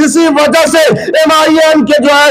اسی وجہ سے MIM کے جو ہے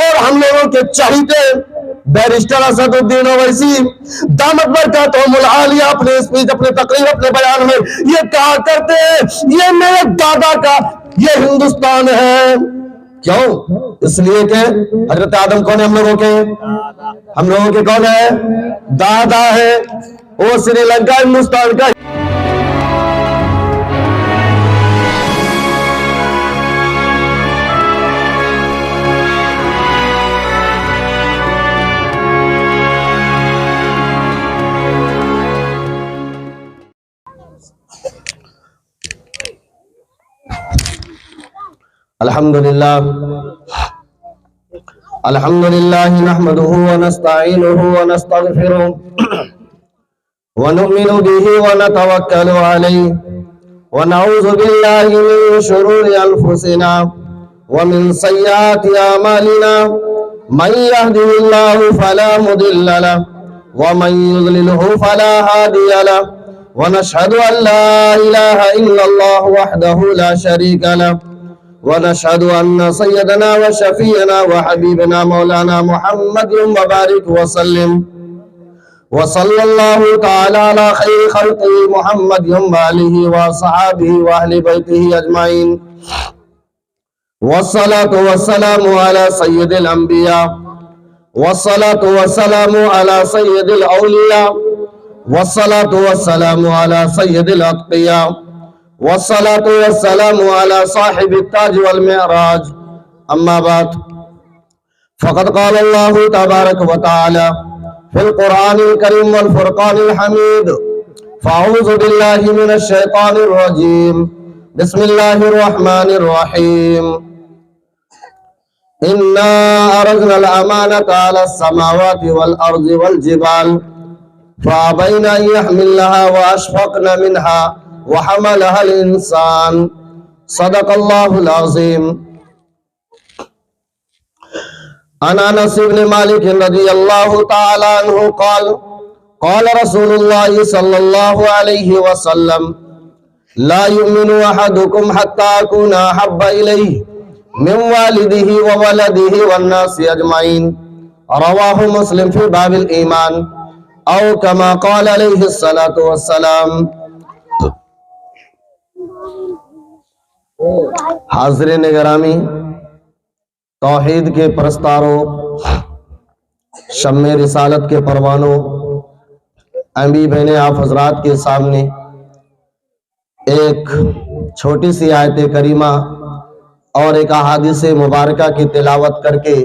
اور ہم لوگوں کے چہیتے بیرسٹر اسد الدین اویسی دامت برکاتہم العالیہ اپنے اسپیچ، اپنے تقریر، اپنے بیان میں یہ کہا کرتے ہیں یہ میرے دادا کا یہ ہندوستان ہے۔ کیوں؟ اس لیے کہ حضرت آدم کون ہے ہم لوگوں کے؟ ہم لوگوں کے کون ہے؟ دادا ہے۔ وہ سری لنکا ہندوستان کا الحمدللہ نحمده ونستعینه ونستغفره ونؤمن به ونتوکل علیہ ونعوذ باللہ من شرور انفسنا ومن سیئات اعمالنا من يهده اللہ فلا مضل له ومن يضلله فلا هادی له ونشهد ان لا الہ الا اللہ وحده لا شریک له ونشهد أن سيدنا وشفينا وحبيبنا مولانا محمد وبارك وسلم وصلى الله تعالى على خير خلقه محمد وآله وصحابه وأهل بيته أجمعين والصلاة والسلام على سيد الأنبياء والصلاة والسلام على سيد الأولياء والصلاة والسلام على سيد الأتقياء والصلاة والسلام على صاحب التاج والمعراج أما بعد فقد قال الله تبارك وتعالى في القرآن الكريم والفرقان الحميد فأعوذ بالله من الشيطان الرجيم بسم الله الرحمن الرحيم إنا أرزنا الأمانة على السماوات والأرض والجبال فأبين أن يحملنها وأشفقن منها وحملها الإنسان صدق الله العظيم عن أنس بن مالك رضي الله تعالى عنه قال قال رسول الله صلى الله عليه وسلم لا يؤمن أحدكم حتى أكون أحب إليه من والده وولده والناس أجمعين رواه مسلم في باب الإيمان أو كما قال عليه الصلاة والسلام۔ حاضرین گرامی، توحید کے پرستاروں، شمع رسالت کے پروانوں، امی بہنیں، آپ حضرات کے سامنے ایک چھوٹی سی آیت کریمہ اور ایک احادیث مبارکہ کی تلاوت کر کے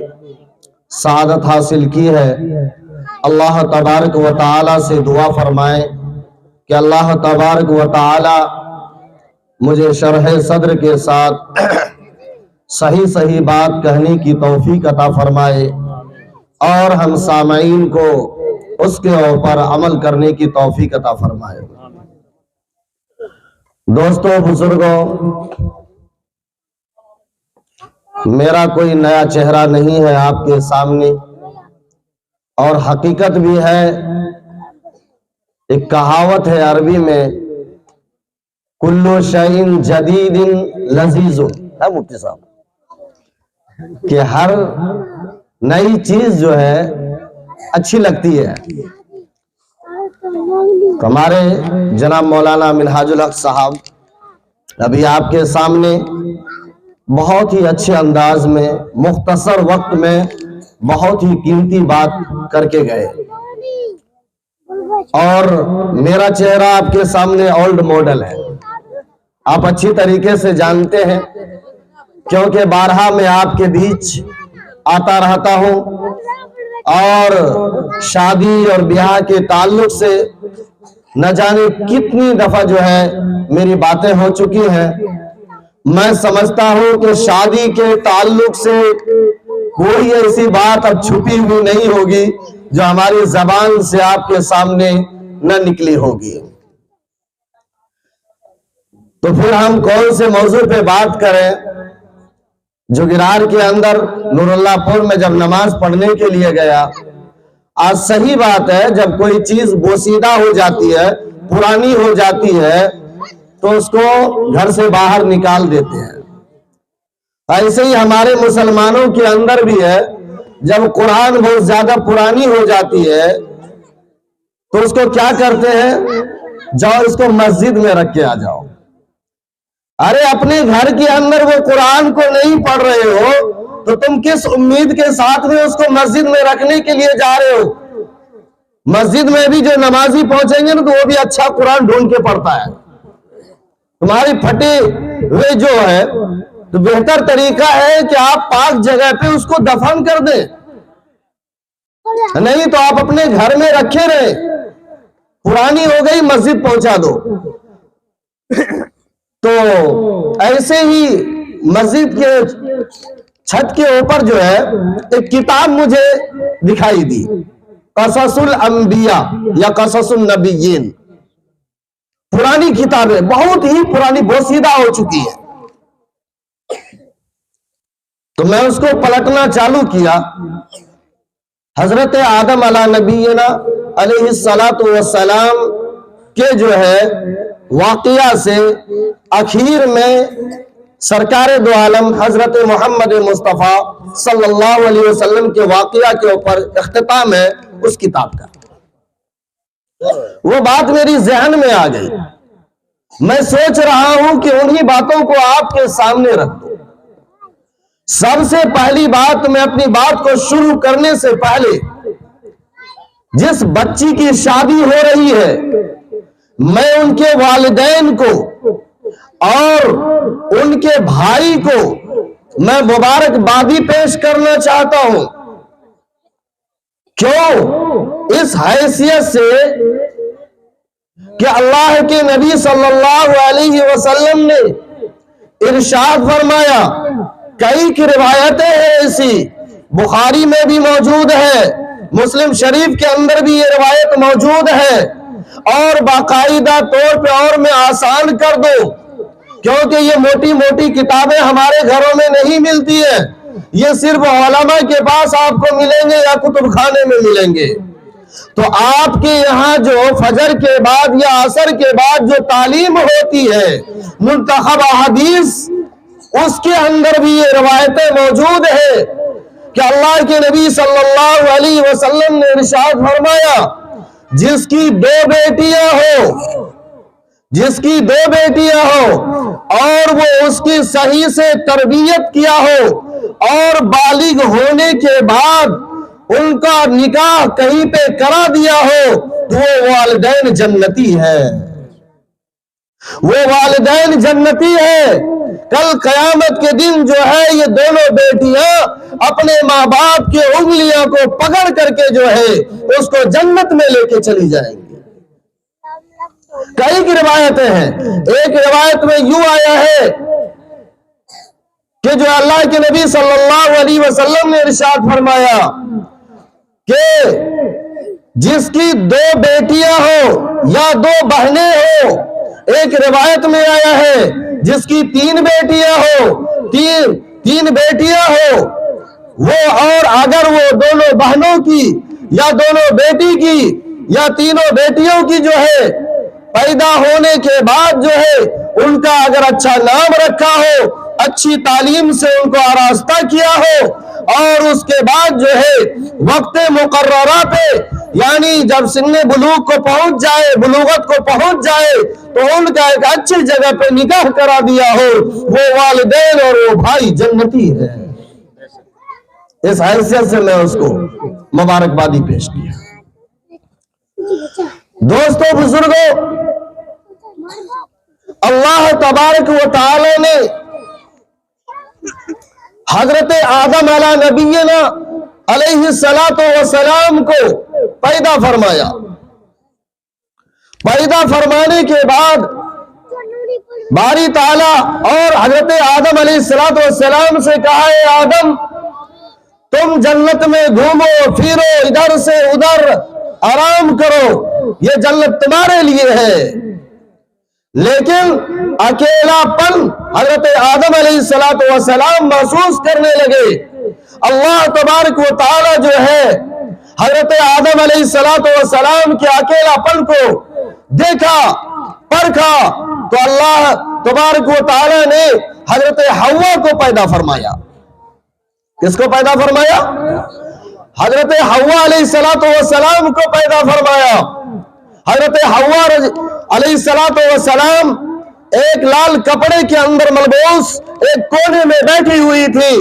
سعادت حاصل کی ہے۔ اللہ تبارک و تعالی سے دعا فرمائیں کہ اللہ تبارک و تعالی مجھے شرح صدر کے ساتھ صحیح بات کہنے کی توفیق عطا فرمائے اور ہم سامعین کو اس کے اوپر عمل کرنے کی توفیق عطا فرمائے۔ دوستو، بزرگوں، میرا کوئی نیا چہرہ نہیں ہے آپ کے سامنے، اور حقیقت بھی ہے، ایک کہاوت ہے عربی میں، کلو شیء جدید لذیذ ہے مفتی صاحب، کہ ہر نئی چیز جو ہے اچھی لگتی ہے۔ ہمارے جناب مولانا منہاج الحق صاحب ابھی آپ کے سامنے بہت ہی اچھے انداز میں مختصر وقت میں بہت ہی قیمتی بات کر کے گئے، اور میرا چہرہ آپ کے سامنے اولڈ ماڈل ہے، آپ اچھی طریقے سے جانتے ہیں، کیونکہ بارہا میں آپ کے بیچ آتا رہتا ہوں، اور شادی اور بیاہ کے تعلق سے نہ جانے کتنی دفعہ جو ہے میری باتیں ہو چکی ہیں۔ میں سمجھتا ہوں کہ شادی کے تعلق سے کوئی ایسی بات اب چھپی ہوئی نہیں ہوگی جو ہماری زبان سے آپ کے سامنے نہ نکلی ہوگی۔ تو پھر ہم کون سے موضوع پہ بات کریں؟ جوگرار کے اندر نور اللہ پور میں جب نماز پڑھنے کے لیے گیا، آج صحیح بات ہے، جب کوئی چیز بوسیدہ ہو جاتی ہے، پرانی ہو جاتی ہے، تو اس کو گھر سے باہر نکال دیتے ہیں۔ ایسے ہی ہمارے مسلمانوں کے اندر بھی ہے، جب قرآن بہت زیادہ پرانی ہو جاتی ہے تو اس کو کیا کرتے ہیں، جاؤ اس کو مسجد میں رکھ کے آ جاؤ۔ ارے اپنے گھر کے اندر وہ قرآن کو نہیں پڑھ رہے ہو تو تم کس امید کے ساتھ میں اس کو مسجد میں رکھنے کے لیے جا رہے ہو؟ مسجد میں بھی جو نمازی پہنچیں گے نا تو وہ بھی اچھا قرآن ڈھونڈ کے پڑھتا ہے۔ تمہاری پھٹے ہوئے جو ہے تو بہتر طریقہ ہے کہ آپ پاک جگہ پہ اس کو دفن کر دیں، نہیں تو آپ اپنے گھر میں رکھے رہے، پرانی ہو گئی مسجد پہنچا دو۔ تو ایسے ہی مسجد کے چھت کے اوپر جو ہے ایک کتاب مجھے دکھائی دی، قصص الانبیاء یا قصص النبیین، پرانی کتاب ہے، بہت ہی پرانی، بوسیدہ ہو چکی ہے۔ تو میں اس کو پلٹنا چالو کیا، حضرت آدم علیہ نبینا علیہ السلام کے جو ہے واقعہ سے اخیر میں سرکار دو عالم حضرت محمد مصطفیٰ صلی اللہ علیہ وسلم کے واقعہ کے اوپر اختتام ہے اس کتاب کا۔ وہ بات میری ذہن میں آ گئی، میں سوچ رہا ہوں کہ انہی باتوں کو آپ کے سامنے رکھ دوں۔ سب سے پہلی بات، میں اپنی بات کو شروع کرنے سے پہلے جس بچی کی شادی ہو رہی ہے میں ان کے والدین کو اور ان کے بھائی کو میں مبارکبادی پیش کرنا چاہتا ہوں۔ کیوں؟ اس حیثیت سے کہ اللہ کے نبی صلی اللہ علیہ وسلم نے ارشاد فرمایا، کئی کی روایتیں ہیں ایسی، بخاری میں بھی موجود ہے، مسلم شریف کے اندر بھی یہ روایت موجود ہے، اور باقاعدہ طور پہ اور میں آسان کر دوں کیونکہ یہ موٹی موٹی کتابیں ہمارے گھروں میں نہیں ملتی ہیں، یہ صرف علماء کے پاس آپ کو ملیں گے یا کتب خانے میں ملیں گے۔ تو آپ کے یہاں جو فجر کے بعد یا عصر کے بعد جو تعلیم ہوتی ہے منتخب احادیث، اس کے اندر بھی یہ روایتیں موجود ہیں کہ اللہ کے نبی صلی اللہ علیہ وسلم نے ارشاد فرمایا، جس کی دو بیٹیاں ہو اور وہ اس کی صحیح سے تربیت کیا ہو اور بالغ ہونے کے بعد ان کا نکاح کہیں پہ کرا دیا ہو تو وہ والدین جنتی ہے، وہ والدین جنتی ہے۔ کل قیامت کے دن جو ہے یہ دونوں بیٹیاں اپنے ماں باپ کی انگلیاں کو پکڑ کر کے جو ہے اس کو جنت میں لے کے چلی جائیں گی۔ کئی کی روایتیں ہیں، ایک روایت میں یوں آیا ہے کہ جو اللہ کے نبی صلی اللہ علیہ وسلم نے ارشاد فرمایا کہ جس کی دو بیٹیاں ہو یا دو بہنیں ہو، ایک روایت میں آیا ہے جس کی تین بیٹیاں ہو وہ، اور اگر وہ دونوں بہنوں کی یا دونوں بیٹی کی یا تینوں بیٹیوں کی جو ہے پیدا ہونے کے بعد جو ہے ان کا اگر اچھا نام رکھا ہو، اچھی تعلیم سے ان کو آراستہ کیا ہو، اور اس کے بعد جو ہے وقت مقررہ پہ یعنی جب سن بلوغ کو پہنچ جائے، بلوغت کو پہنچ جائے تو ان کا ایک اچھی جگہ پہ نکاح کرا دیا ہو، وہ والدین اور وہ بھائی جنتی ہے۔ اس حیثیت سے میں اس کو مبارکبادی پیش کیا۔ دوستو بزرگوں، اللہ تبارک و تعالی نے حضرت آدم علیہ نبینا علیہ السلام کو پیدا فرمایا۔ پیدا فرمانے کے بعد باری تعالیٰ اور حضرت آدم علیہ السلام سے کہا، اے آدم تم جنت میں گھومو پھرو، ادھر سے ادھر آرام کرو، یہ جنت تمہارے لیے ہے۔ لیکن اکیلا پن حضرت آدم علیہ السلام محسوس کرنے لگے۔ اللہ تبارک و تعالی جو ہے حضرت آدم علیہ السلام کے اکیلا پن کو دیکھا، پرکھا تو اللہ تبارک و تعالی نے حضرت حوا کو پیدا فرمایا. کس کو پیدا فرمایا؟ حضرت حوا علیہ السلام کو پیدا فرمایا. حضرت حوا علیہ السلام ایک لال کپڑے کے اندر ملبوس ایک کونے میں بیٹھی ہوئی تھی.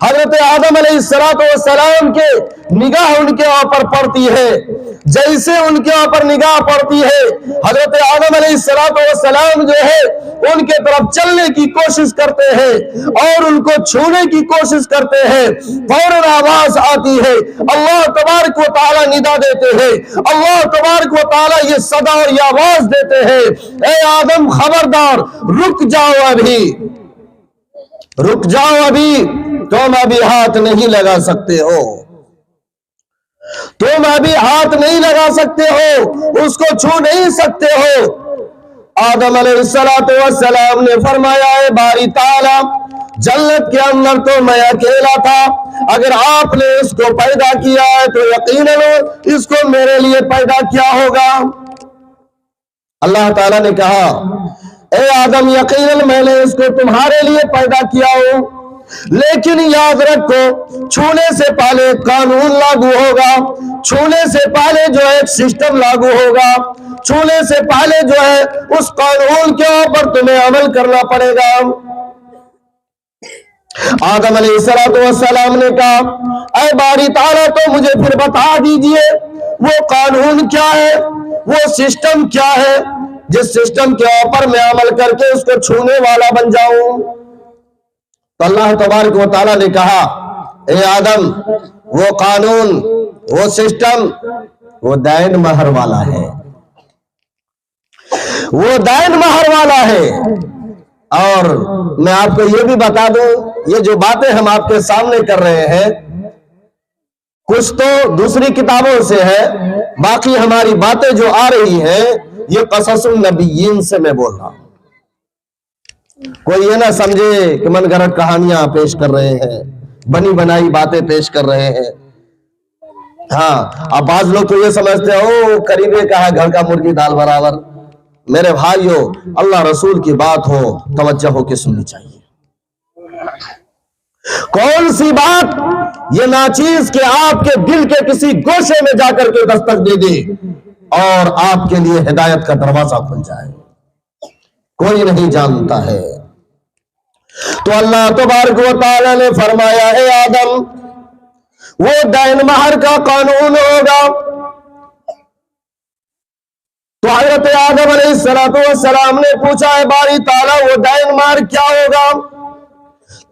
حضرت آدم علیہ السلام کے نگاہ ان کے اوپر پڑتی ہے. جیسے ان کے اوپر نگاہ پڑتی ہے حضرت آدم علیہ السلام جو ہے ان کے طرف چلنے کی کوشش کرتے ہیں اور ان کو چھونے کی کوشش کرتے ہیں. فوراً آواز آتی ہے, اللہ تبارک و تعالی ندا دیتے ہیں, اللہ تبارک و تعالی یہ صدا اور یہ آواز دیتے ہیں, اے آدم خبردار, رک جاؤ ابھی, رک جاؤ ابھی, تم ابھی ہاتھ نہیں لگا سکتے ہو, تم ابھی ہاتھ نہیں لگا سکتے ہو, اس کو چھو نہیں سکتے ہو. آدم علیہ السلام نے فرمایا, اے باری تعالی, جنت کے اندر تو میں اکیلا تھا, اگر آپ نے اس کو پیدا کیا ہے تو یقیناً اس کو میرے لیے پیدا کیا ہوگا. اللہ تعالیٰ نے کہا, اے آدم یقیناً میں نے اس کو تمہارے لیے پیدا کیا ہو, لیکن یاد رکھو چھونے سے پہلے قانون لاگو ہوگا, چھونے سے پہلے جو ہے ایک سسٹم لاگو ہوگا, چھونے سے پہلے جو ہے اس قانون کے اوپر تمہیں عمل کرنا پڑے گا. آدم علیہ السلام نے کہا, اے باری تعالیٰ تو مجھے پھر بتا دیجئے وہ قانون کیا ہے, وہ سسٹم کیا ہے جس سسٹم کے اوپر میں عمل کر کے اس کو چھونے والا بن جاؤں. تو اللہ تبارک و تعالیٰ نے کہا, اے آدم وہ قانون, وہ سسٹم, وہ دین مہر والا ہے, وہ دین مہر والا ہے. اور میں آپ کو یہ بھی بتا دوں, یہ جو باتیں ہم آپ کے سامنے کر رہے ہیں کچھ تو دوسری کتابوں سے ہے, باقی ہماری باتیں جو آ رہی ہیں یہ قصص النبیین سے میں بول رہا ہوں. کوئی یہ نہ سمجھے کہ من گھڑت کہانیاں پیش کر رہے ہیں, بنی بنائی باتیں پیش کر رہے ہیں. ہاں, اب بعض لوگ تو یہ سمجھتے ہیں قریبے کا ہے گھر کا مرغی دال برابر. میرے بھائیو, اللہ رسول کی بات ہو توجہ ہو کے سننی چاہیے. کون سی بات یہ ناچیز کہ آپ کے دل کے کسی گوشے میں جا کر کے دستک دے دے اور آپ کے لیے ہدایت کا دروازہ کھل جائے, کوئی نہیں جانتا ہے. تو اللہ تبارک و تعالی نے فرمایا, اے آدم وہ دین مہر کا قانون ہوگا. تو حضرت آدم علیہ السلام نے پوچھا, اے باری تعالیٰ وہ دین مہر کیا ہوگا؟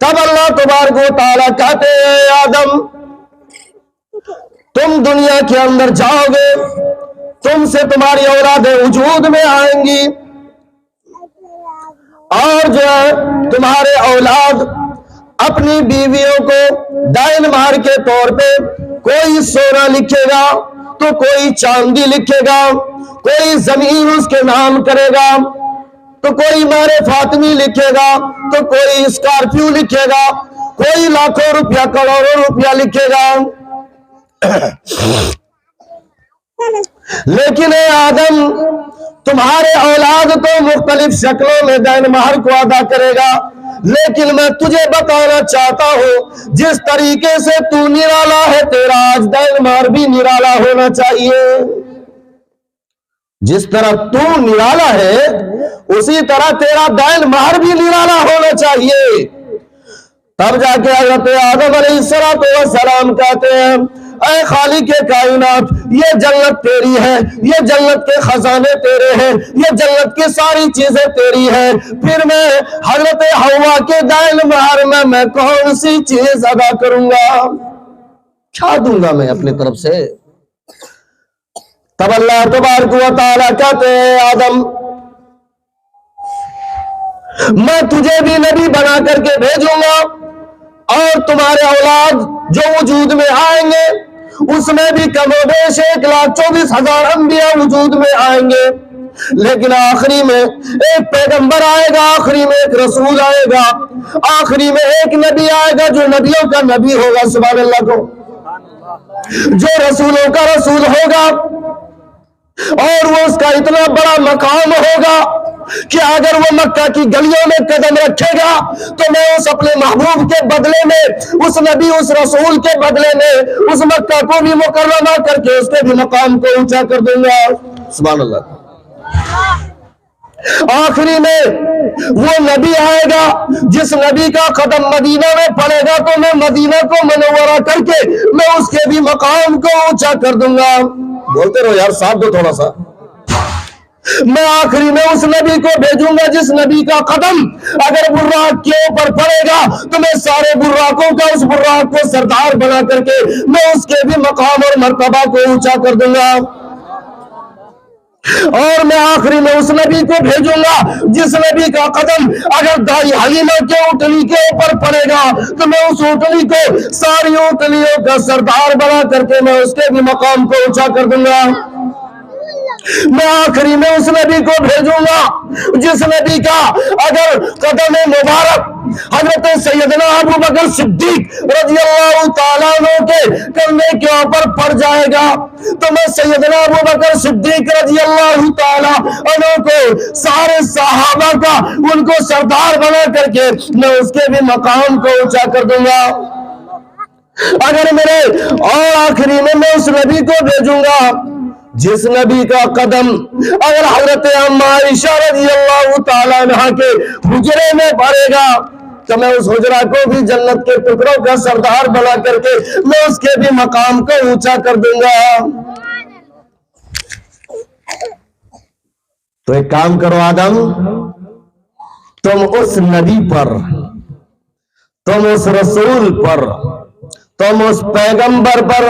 تب اللہ تبارک و تعالیٰ کہتے ہیں, اے آدم تم دنیا کے اندر جاؤ گے, تم سے تمہاری اولادیں وجود میں آئیں گی, اور جو ہے تمہارے اولاد اپنی بیویوں کو دین مہر کے طور پہ کوئی سونا لکھے گا تو کوئی چاندی لکھے گا, کوئی زمین اس کے نام کرے گا, تو کوئی مہر فاطمی لکھے گا, تو کوئی اسکارپیو لکھے گا, کوئی لاکھوں روپیہ کروڑوں روپیہ لکھے گا. لیکن اے آدم تمہارے اولاد تو مختلف شکلوں میں دین مہر کو ادا کرے گا, لیکن میں تجھے بتانا چاہتا ہوں جس طریقے سے تو نرالا ہے تیرا آج دین مہر بھی نرالا ہونا چاہیے. جس طرح تو نرالا ہے اسی طرح تیرا دین مہر بھی نرالا ہونا چاہیے. تب جا کے حضرت آدم علیہ السلام کہتے ہیں, اے خالق کائنات یہ جنت تیری ہے, یہ جنت کے خزانے تیرے ہیں, یہ جنت کی ساری چیزیں تیری ہیں, پھر میں حضرت حوا کے دین مہر میں کون سی چیز ادا کروں گا, کیا دوں گا میں اپنی طرف سے؟ تب اللہ تبارک و تعالیٰ کہتے ہیں, آدم میں تجھے بھی نبی بنا کر کے بھیجوں گا, اور تمہارے اولاد جو وجود میں آئیں گے اس میں بھی کم و بیش 1,24,000 انبیاء وجود میں آئیں گے, لیکن آخری میں ایک پیغمبر آئے گا, آخری میں ایک رسول آئے گا, آخری میں ایک نبی آئے گا جو نبیوں کا نبی ہوگا, سبحان اللہ کو, جو رسولوں کا رسول ہوگا, اور وہ اس کا اتنا بڑا مقام ہوگا کہ اگر وہ مکہ کی گلیوں میں قدم رکھے گا تو میں اس اپنے محبوب کے بدلے میں، اس نبی اس رسول کے بدلے میں اس مکہ کو بھی مکرمہ کر کے اس کے بھی مقام کو اونچا کر دوں گا۔ سبحان اللہ۔ آخری میں وہ نبی آئے گا جس نبی کا قدم مدینہ میں پڑے گا تو میں مدینہ کو منورہ کر کے میں اس کے بھی مقام کو اونچا کر دوں گا۔ بولتے رہو یار، ساتھ دو تھوڑا سا۔ میں آخری میں اس نبی کو بھیجوں گا جس نبی کا قدم اگر براق کے اوپر پڑے گا تو میں سارے براقوں کا اس براق کو سردار بنا کر کے میں اس کے بھی مقام اور مرتبہ کو اونچا کر دوں گا۔ اور میں آخری میں اس نبی کو بھیجوں گا جس نبی کا قدم اگر دائی حلیمہ کے اونٹنی کے اوپر پڑے گا تو میں اس اونٹنی کو ساری اونٹنیوں کا سردار بنا کر کے میں اس کے بھی مقام کو اونچا کر دوں گا۔ میں آخری میں اس نبی کو بھیجوں گا جس نبی کا اگر قدم مبارک حضرت سیدنا ابو بکر صدیق رضی اللہ تعالیٰ عنہ کے کرنے کے اوپر پڑ جائے گا تو میں سیدنا ابو بکر صدیق رضی اللہ تعالیٰ عنہ کو سارے صحابہ کا ان کو سردار بنا کر کے میں اس کے بھی مقام کو اونچا کر دوں گا۔ اگر میرے اور آخری میں اس نبی کو بھیجوں گا جس نبی کا قدم اگر حضرت اما عائشہ رضی اللہ تعالیٰ عنہ کے حجرے میں پڑے گا تو میں اس حجرہ کو بھی جنت کے ٹکڑوں کا سردار بنا کر کے میں اس کے بھی مقام کو اونچا کر دوں گا۔ تو ایک کام کرو آدم، تم اس نبی پر، تم اس رسول پر، تم اس پیغمبر پر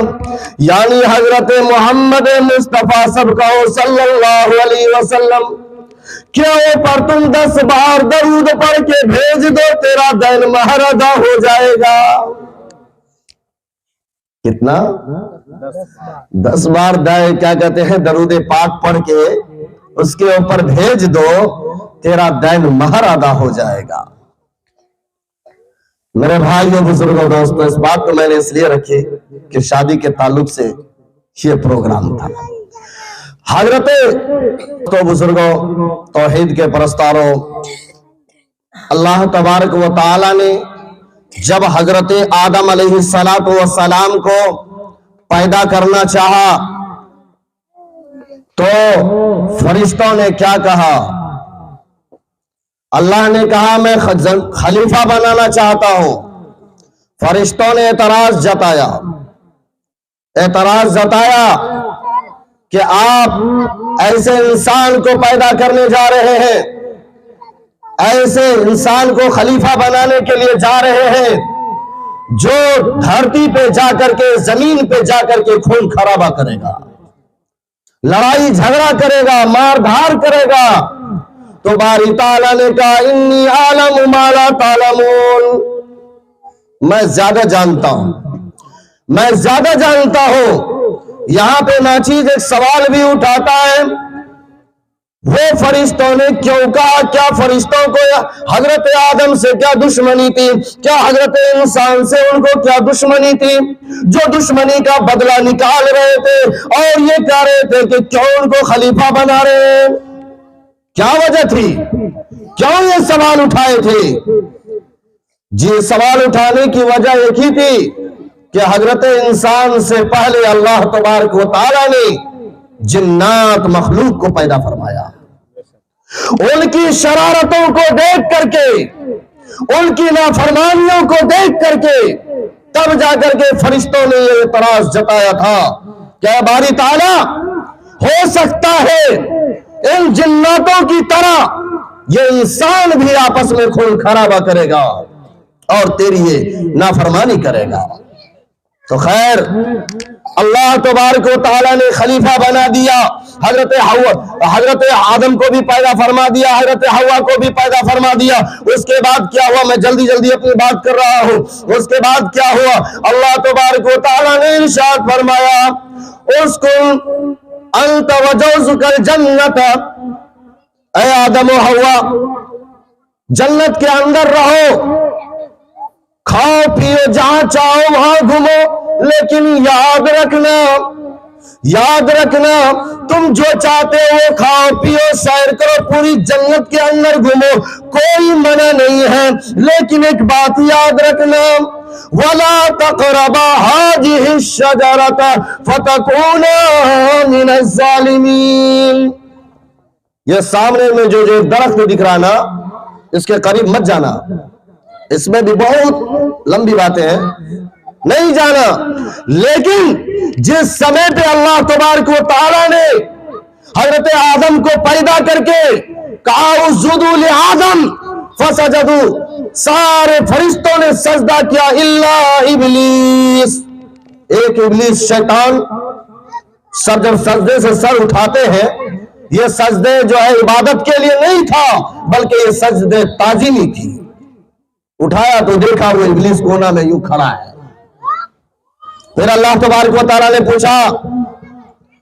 یعنی حضرت محمد مصطفیٰ صلی اللہ علیہ وسلم کے اوپر تم 10 بار درود پڑھ کے بھیج دو، تیرا دین مہر ادا ہو جائے گا۔ کتنا؟ 10 بار کیا کہتے ہیں درود پاک پڑھ کے اس کے اوپر بھیج دو، تیرا دین مہر ادا ہو جائے گا۔ میرے بھائیوں بزرگوں دوستوں، اس بات کو میں نے اس لیے رکھی کہ شادی کے تعلق سے یہ پروگرام تھا۔ حضرت تو بزرگوں، توحید کے پرستاروں، اللہ تبارک و تعالی نے جب حضرت آدم علیہ السلام کو پیدا کرنا چاہا تو فرشتوں نے کیا کہا؟ اللہ نے کہا میں خلیفہ بنانا چاہتا ہوں۔ فرشتوں نے اعتراض جتایا کہ آپ ایسے انسان کو پیدا کرنے جا رہے ہیں، ایسے انسان کو خلیفہ بنانے کے لیے جا رہے ہیں جو دھرتی پہ جا کر کے، زمین پہ جا کر کے خون خرابہ کرے گا، لڑائی جھگڑا کرے گا، مار دھار کرے گا۔ تو باری تعالیٰ نے کہا انی عالم ما لا تعلمون، میں زیادہ جانتا ہوں۔ یہاں پہ ناچیز ایک سوال بھی اٹھاتا ہے، وہ فرشتوں نے کیوں کہا؟ کیا فرشتوں کو حضرت آدم سے کیا دشمنی تھی؟ کیا حضرت انسان سے ان کو کیا دشمنی تھی جو دشمنی کا بدلہ نکال رہے تھے اور یہ کہہ رہے تھے کہ کیوں ان کو خلیفہ بنا رہے ہیں؟ کیا وجہ تھی؟ کیوں یہ سوال اٹھائے تھے؟ جی سوال اٹھانے کی وجہ ایک ہی تھی کہ حضرت انسان سے پہلے اللہ تبارک و تعالی نے جنات مخلوق کو پیدا فرمایا۔ ان کی شرارتوں کو دیکھ کر کے، ان کی نافرمانیوں کو دیکھ کر کے تب جا کر کے فرشتوں نے یہ اعتراض جتایا تھا کہ باری تعالیٰ ہو سکتا ہے ان جناتوں کی طرح یہ انسان بھی آپس میں خون خرابہ کرے گا اور تیری یہ نافرمانی کرے گا۔ تو خیر اللہ تبارک و تعالیٰ نے خلیفہ بنا دیا، حضرت آدم کو بھی پیدا فرما دیا، حضرت حوا کو بھی پیدا فرما دیا۔ اس کے بعد کیا ہوا؟ میں جلدی اپنی بات کر رہا ہوں۔ اس کے بعد کیا ہوا؟ اللہ تبارک و تعالیٰ نے ارشاد فرمایا اسکن انت وزوجک الجنت، اے آدم و حوا جنت کے اندر رہو، کھاؤ پیو، جہاں چاہو وہاں گھومو، لیکن یاد رکھنا یاد رکھنا تم جو چاہتے ہو کھاؤ پیو سیر کرو پوری جنت کے اندر گھومو کوئی منع نہیں ہے لیکن ایک بات یاد رکھنا وَلَا تَقْرَبَا هَٰذِهِ الشَّجَرَةَ فَتَكُونَا مِنَ الظَّالِمِينَ یہ سامنے میں جو درخت دکھ رہا نا اس کے قریب مت جانا اس میں بھی بہت لمبی باتیں ہیں نہیں جانا لیکن جس سمے پہ اللہ تبارک و تعالیٰ نے حضرت آدم کو پیدا کر کے کہا اسجدوا لآدم فسجدوا سارے فرشتوں نے سجدہ کیا الا ابلیس ایک ابلیس شیطان جب سجدے سے سر اٹھاتے ہیں یہ سجدے جو ہے عبادت کے لیے نہیں تھا بلکہ یہ سجدے تعظیمی تھی اٹھایا تو دیکھا وہ ابلیس کونا میں یوں کھڑا ہے پھر اللہ تبارک و تعالیٰ نے پوچھا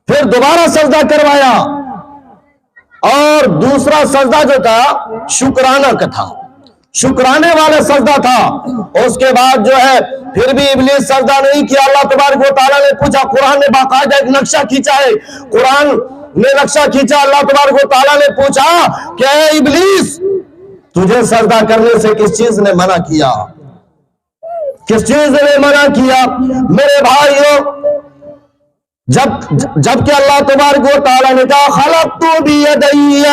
پھر دوبارہ سجدہ کروایا اور دوسرا سجدہ جو تھا شکرانہ کا تھا شکرانے والا سجدہ تھا اس کے بعد جو ہے پھر بھی ابلیس سجدہ نہیں کیا اللہ تبارک و تعالیٰ نے پوچھا قرآن نے باقاعدہ ایک نقشہ کھینچا ہے قرآن نے نقشہ کھینچا اللہ تبارک و تعالیٰ نے پوچھا کہ اے ابلیس تجھے سجدہ کرنے سے کس چیز نے منع کیا کس چیز نے منع کیا میرے بھائیوں جب کہ اللہ تبارک و تعالیٰ نے کہا خلقت بیدی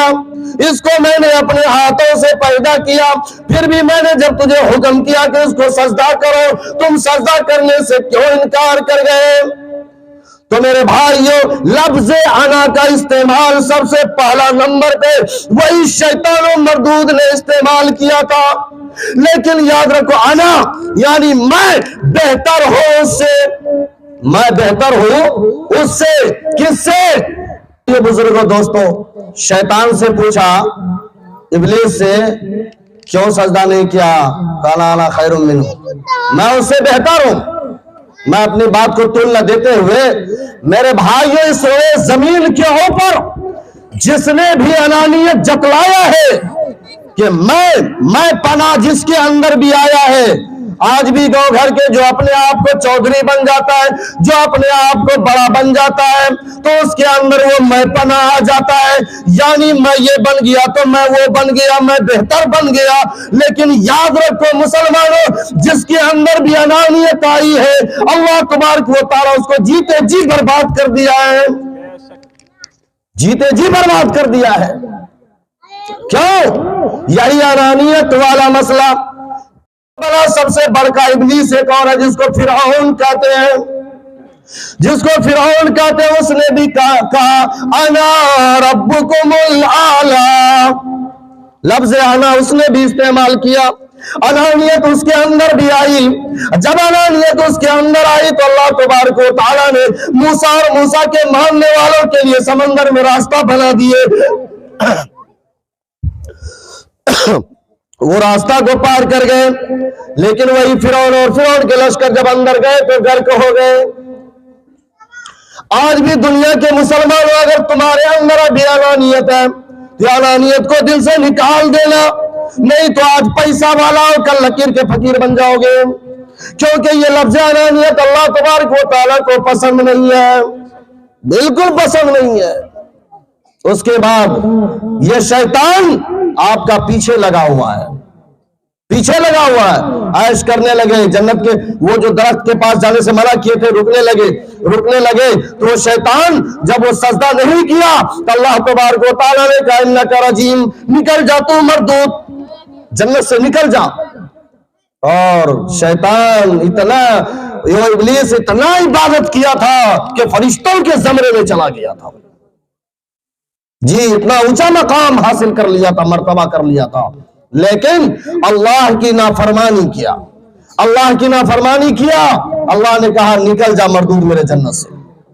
اس کو میں نے اپنے ہاتھوں سے پیدا کیا پھر بھی میں نے جب تجھے حکم کیا کہ اس کو سجدہ کرو تم سجدہ کرنے سے کیوں انکار کر گئے تو میرے بھائیوں لفظ انا کا استعمال سب سے پہلا نمبر پہ وہی شیطان و مردود نے استعمال کیا تھا لیکن یاد رکھو انا یعنی میں بہتر ہوں اس سے میں بہتر ہوں اس سے کس سے یہ بزرگوں دوستوں شیطان سے پوچھا ابلیس سے کیوں سجدہ نہیں کیا قال انا خیر منہ میں اس سے بہتر ہوں میں اپنی بات کو تول نہ دیتے ہوئے میرے بھائیوں اس روئے زمین کے اوپر جس نے بھی انانیت جتلایا ہے کہ میں پناہ جس کے اندر بھی آیا ہے آج بھی گاؤں گھر کے جو اپنے آپ کو چودھری بن جاتا ہے جو اپنے آپ کو بڑا بن جاتا ہے تو اس کے اندر وہ میں پناہ آ جاتا ہے یعنی میں یہ بن گیا تو میں وہ بن گیا میں بہتر بن گیا لیکن یاد رکھو مسلمانوں جس کے اندر بھی انانیت آئی ہے اللہ تبارک و تعالیٰ اس کو جیتے جی برباد کر دیا ہے جیتے جی برباد کر دیا ہے کیوں یہی انانیت والا مسئلہ سب سے بڑکا ابلیس ایک اور ہے جس کو فرعون کہتے ہیں اس نے بھی کہا انا ربکم الاعلی لفظ انا اس نے بھی استعمال کیا انانیت اس کے اندر بھی آئی جب انانیت اس کے اندر آئی تو اللہ تبارک و تعالیٰ نے موسیٰ اور موسیٰ کے ماننے والوں کے لیے سمندر میں راستہ بنا دیے وہ راستہ کو پار کر گئے لیکن وہی فرعون اور فرعون کے لشکر جب اندر گئے تو غرق ہو گئے آج بھی دنیا کے مسلمانوں اگر تمہارے اندر ابھی انانیت ہے تو انانیت کو دل سے نکال دینا نہیں تو آج پیسہ والا اور کل لکیر کے فقیر بن جاؤ گے کیونکہ یہ لفظ انانیت اللہ تبارک و تعالیٰ کو پسند نہیں ہے بالکل پسند نہیں ہے اس کے بعد یہ شیطان آپ کا پیچھے لگا ہوا ہے عیش کرنے لگے جنت کے وہ جو درخت کے پاس جانے سے منع کیے تھے رکنے لگے تو وہ شیطان جب وہ سجدہ نہیں کیا تو اللہ تبارک و تعالیٰ نے کہا انکا رجیم نکل جا تو مردود جنت سے نکل جا اور شیطان ابلیس اتنا عبادت کیا تھا کہ فرشتوں کے زمرے میں چلا گیا تھا جی اتنا اونچا مقام حاصل کر لیا تھا مرتبہ کر لیا تھا لیکن اللہ کی نافرمانی کیا اللہ نے کہا نکل جا مردود میرے جنت سے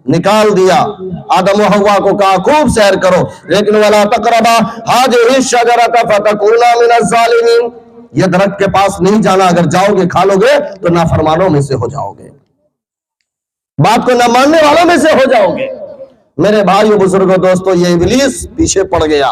نکال دیا آدم و حوا کو کہا خوب سیر کرو لیکن ولا تقربا هذه الشجرة فتكونا من الظالمين یہ درخت کے پاس نہیں جانا اگر جاؤ گے کھا لو گے تو نافرمانوں میں سے ہو جاؤ گے بات کو نہ ماننے والوں میں سے ہو جاؤ گے میرے بھائیو بزرگوں دوستو یہ ابلیس پیچھے پڑ گیا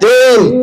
3।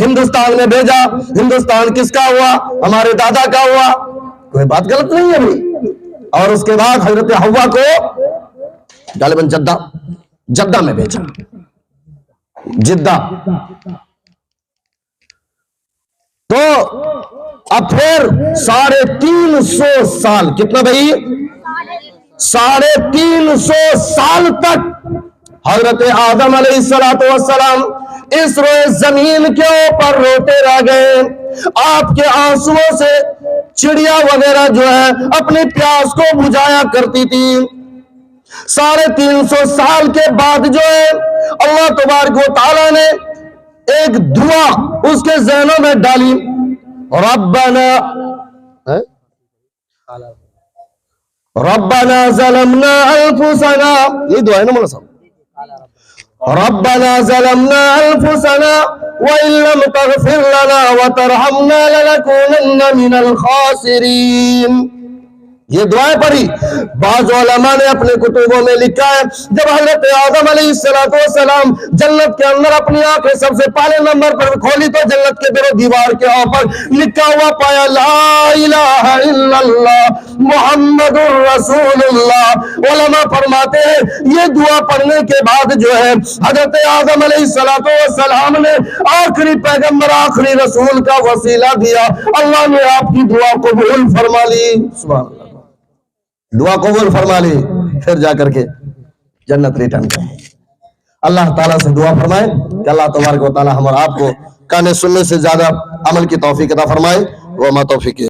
ہندوستان میں بھیجا. ہندوستان کس کا ہوا؟ ہمارے دادا کا ہوا. کوئی بات غلط نہیں ہے بھائی. اور اس کے بعد حضرت حوا کو غالباً جدہ میں بھیجا. جدہ. تو اب پھر 350 سال، کتنا بھائی؟ 350 سال تک حضرت آدم علیہ السلام اس روئے زمین کے اوپر روتے رہ گئے. آپ کے آنسوؤں سے چڑیا وغیرہ جو ہے اپنی پیاس کو بجھایا کرتی تھی. 350 سال کے بعد جو ہے اللہ تبارک و تعالیٰ نے ایک دعا اس کے ذہنوں میں ڈالی. ربنا ظلمنا انفسنا، یہ دعا ہے نا مولانا صاحب. ربنا ظلمنا انفسنا وان لم تغفر لنا وترحمنا لنكونن من الخاسرین. یہ دعائیں پڑھی. بعض علماء نے اپنے کتبوں میں لکھا ہے جب حضرت آدم علیہ السلام جنت کے اندر اپنی آنکھیں سب سے پہلے نمبر پر کھولی تو جنت کے در و دیوار کے اوپر لکھا ہوا پایا لا الہ الا اللہ محمد الرسول اللہ. علماء فرماتے ہیں یہ دعا پڑھنے کے بعد جو ہے حضرت آدم علیہ السلام نے آخری پیغمبر آخری رسول کا وسیلہ دیا. اللہ نے آپ کی دعا قبول فرما لی. سبحان اللہ. دعا قبول فرما لی. پھر جا کر کے جنت ریٹرن کریں. اللہ تعالیٰ سے دعا فرمائے کہ اللہ تبارک و تعالیٰ ہم اور آپ کو کہنے سننے سے زیادہ عمل کی توفیق عطا فرمائے. وما توفیق